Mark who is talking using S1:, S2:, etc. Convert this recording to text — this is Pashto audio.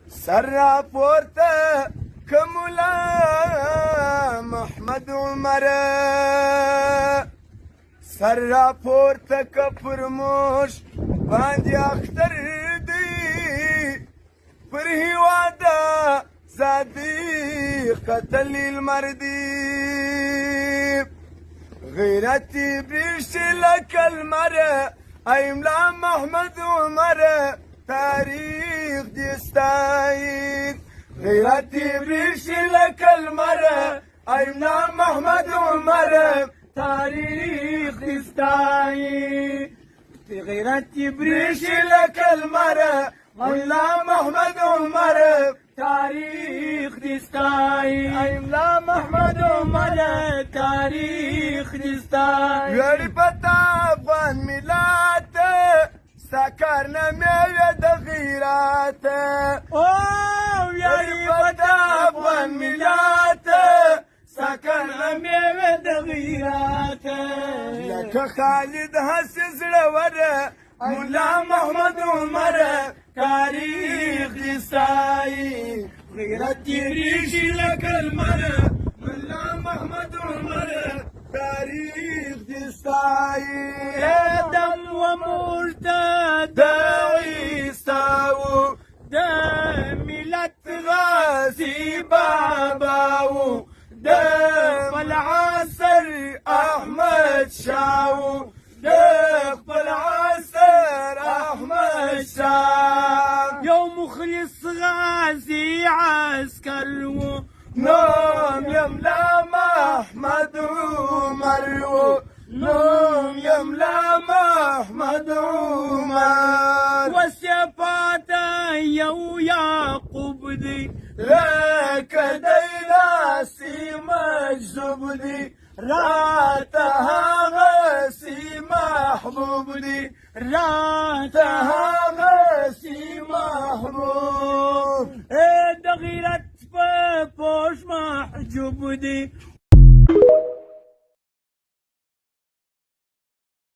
S1: سر راپورته که مولا محمد عمر سر راپورته که پرموش باندې اختر دی پر هیواده زادی قتل المردی غیرتی بریش لک المر ایملا محمد عمر تاریخ دستاید غیرتی بریش لک المر ایملا محمد عمر تاریخ دستاید غیرتی بریش لک المر ایملا محمد عمر تاریخ دستای ایملا محمد عمر تاریخ دستای ویړی پتا افغان ملت سکر نمیوه د غیرت او ویړی پتا افغان ملت سکر نمیوه د غیرت لکه خالد هسې زړور مولا محمد عمر تاریخ دستای غیرتی بریشی لک المر مولا محمد عمر تاریخ دستای دم و مرتد عیساو د ملت غازی باباو د فالعصر احمد شاو د خپل عصر احمد شاه یو مخلص غازی عسکر و نوم یملا محمد عمر و نوم یملا محمد عمر و صفات یو یعقوب دی لکه دی لاسی مجذوب دی رات هغه سی محبوب دی رات هغه سی محبوب د غیرت په پوش محجوب دی